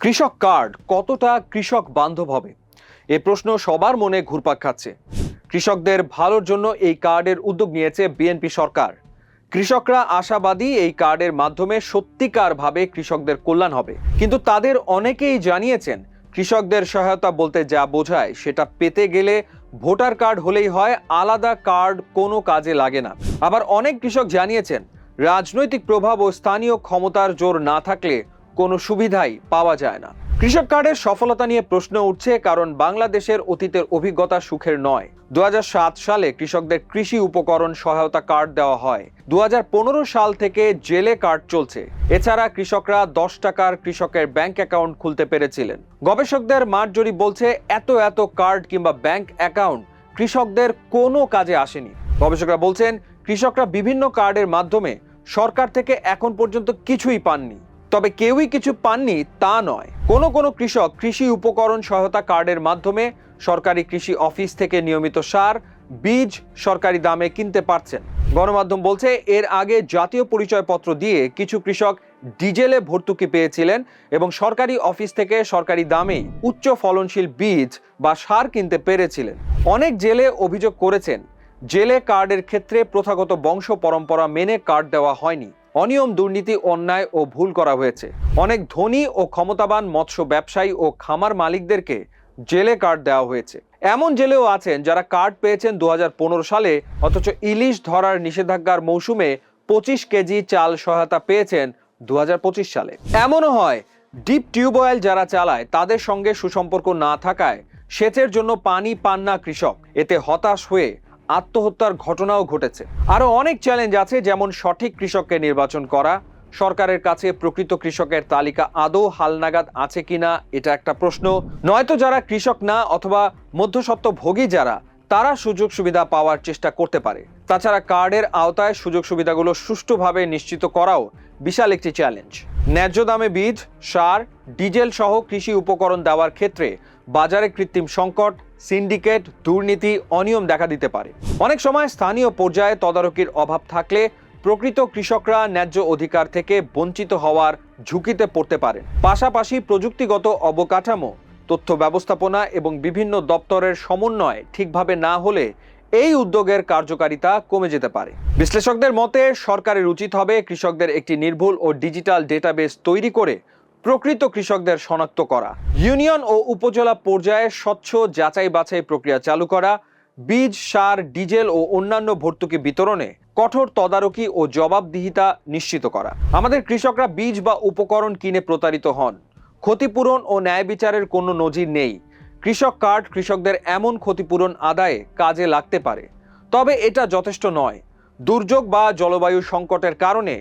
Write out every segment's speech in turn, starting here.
কৃষক কার্ড কতটা কৃষক বান্ধব হবে এ প্রশ্ন সবার মনে ঘুরপাক খাচ্ছে। কৃষকদের ভালোর জন্য এই কার্ডের উদ্যোগ নিয়েছে বিএনপি সরকার। কৃষকরা আশাবাদী এই কার্ডের মাধ্যমে সত্যিকারভাবে কৃষকদের কল্যাণ হবে, কিন্তু তাদের অনেকেই জানিয়েছেন কৃষকদের সহায়তা বলতে যা বোঝায় সেটা পেতে গেলে ভোটার কার্ড হলেই হয়, আলাদা কার্ড কোনো কাজে লাগে না। আবার অনেক কৃষক জানিয়েছেন রাজনৈতিক প্রভাব ও স্থানীয় ক্ষমতার জোর না থাকলে কোনো সুবিধাই পাওয়া যায় না। কৃষক কার্ডের সফলতা নিয়ে প্রশ্ন উঠছে, কারণ বাংলাদেশের অতীতের অভিজ্ঞতা সুখের নয়। 2007 সালে কৃষকদের কৃষি উপকরণ সহায়তা কার্ড দেওয়া হয়। 2015 সাল থেকে জেলে কার্ড চলছে। এছাড়া কৃষকরা 10 টাকার কৃষকের ব্যাংক অ্যাকাউন্ট খুলতে পেরেছিলেন। গবেষকদের মাঠজরিপ বলছে এত কার্ড কিংবা ব্যাংক অ্যাকাউন্ট কৃষকদের কোনো কাজে আসেনি। গবেষকরা বলছেন কৃষকরা বিভিন্ন কার্ডের মাধ্যমে সরকার থেকে এখন পর্যন্ত কিছুই পাননি। তবে কেউই কিছু পাননি তা নয়, কোনো কৃষক কৃষি উপকরণ সহায়তা কার্ডের মাধ্যমে সরকারি কৃষি অফিস থেকে নিয়মিত সার, বীজ সরকারি দামে কিনতে পারছেন। গণমাধ্যম বলছে এর আগে জাতীয় পরিচয়পত্র দিয়ে কিছু কৃষক ডিজেলে ভর্তুকি পেয়েছিলেন এবং সরকারি অফিস থেকে সরকারি দামে উচ্চ ফলনশীল বীজ বা সার কিনতে পেরেছিলেন। অনেক জেলে অভিযোগ করেছেন জেলে কার্ডের ক্ষেত্রে প্রথাগত বংশ পরম্পরা মেনে কার্ড দেওয়া হয়নি। অনিয়ম, দুর্নীতি, অন্যায় ও ভুল করা হয়েছে। অনেক ধনী ও ক্ষমতাবান মৎস্য ব্যবসায়ী ও খামার মালিকদেরকে জেলে কার্ড দেওয়া হয়েছে। এমন জেলেও আছেন যারা কার্ড পেয়েছেন 2015 সালে, অথচ ইলিশ ধরার নিষেধাজ্ঞার মৌসুমে 25 কেজি চাল সহায়তা পেয়েছেন 2025 সালে। এমনও হয় ডিপ টিউবওয়েল যারা চালায় তাদের সঙ্গে সুসম্পর্ক না থাকায় সেচের জন্য পানি পান না কৃষক। এতে হতাশ হয়ে আত্মহত্যার ঘটনাও ঘটেছে। আরো অনেক চ্যালেঞ্জ আছে, যেমন সঠিক কৃষককে নির্বাচন করা। সরকারের কাছে প্রকৃত কৃষকের তালিকা আদৌ হালনাগাদ আছে কিনা এটা একটা প্রশ্ন। নয়তো যারা কৃষক না অথবা মধ্যস্বত্বভোগী যারা, তারা সুযোগ সুবিধা পাওয়ার চেষ্টা করতে পারে। তাছাড়া কার্ডের আওতায় সুযোগ সুবিধাগুলো সুষ্ঠুভাবে নিশ্চিত করাও বিশাল একটি চ্যালেঞ্জ। ন্যায্য দামে বীজ, সার, ডিজেল সহ কৃষি উপকরণ দেওয়ার ক্ষেত্রে বাজারে কৃত্রিম সংকট, সিন্ডিকেট, দুর্নীতি, অনিয়ম দেখা দিতে পারে। অনেক সময় স্থানীয় পর্যায়ে তদারকির অভাব থাকলে প্রকৃত কৃষকরা ন্যায্য অধিকার থেকে বঞ্চিত হওয়ার ঝুঁকিতে পড়তে পারেন। পাশাপাশি প্রযুক্তিগত অবকাঠামো, তথ্য ব্যবস্থাপনা এবং বিভিন্ন দপ্তরের সমন্বয় ঠিকভাবে না হলে এই উদ্যোগের কার্যকারিতা কমে যেতে পারে। বিশ্লেষকদের মতে সরকারের উচিত হবে কৃষকদের একটি নির্ভুল ও ডিজিটাল ডেটাবেস তৈরি করে প্রকৃত কৃষকদের শনাক্ত করা, ইউনিয়ন ও উপজেলা পর্যায়ে স্বচ্ছ যাচাই বাছাই প্রক্রিয়া চালু করা, বীজ, সার, ডিজেল ও অন্যান্য ভর্তুকি বিতরণে কঠোর তদারকি ও জবাবদিহিতা নিশ্চিত করা। আমাদের কৃষকরা বীজ বা উপকরণ কিনে প্রতারিত হন, ক্ষতিপূরণ ও ন্যায় বিচারের কোনো নজির নেই। কৃষক কার্ড কৃষকদের এমন ক্ষতিপূরণ আদায়ে কাজে লাগতে পারে, তবে এটা যথেষ্ট নয়। দুর্যোগ বা জলবায়ু সংকটের কারণে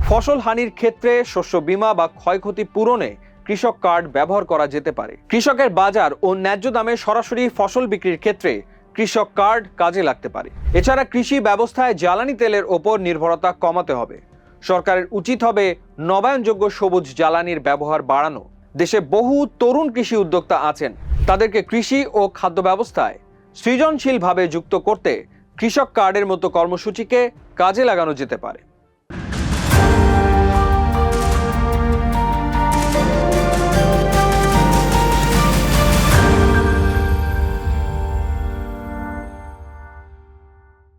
ফসল হানির ক্ষেত্রে শস্য বীমা বা ক্ষয়ক্ষতি পূরণে কৃষক কার্ড ব্যবহার করা যেতে পারে। কৃষকের বাজার ও ন্যায্য দামে সরাসরি ফসল বিক্রির ক্ষেত্রে কৃষক কার্ড কাজে লাগতে পারে। এছাড়া কৃষি ব্যবস্থায় জ্বালানি তেলের ওপর নির্ভরতা কমাতে হবে। সরকারের উচিত হবে নবায়নযোগ্য সবুজ জ্বালানির ব্যবহার বাড়ানো। দেশে বহু তরুণ কৃষি উদ্যোক্তা আছেন, তাদেরকে কৃষি ও খাদ্য ব্যবস্থায় সৃজনশীলভাবে যুক্ত করতে কৃষক কার্ডের মতো কর্মসূচিকে কাজে লাগানো যেতে পারে।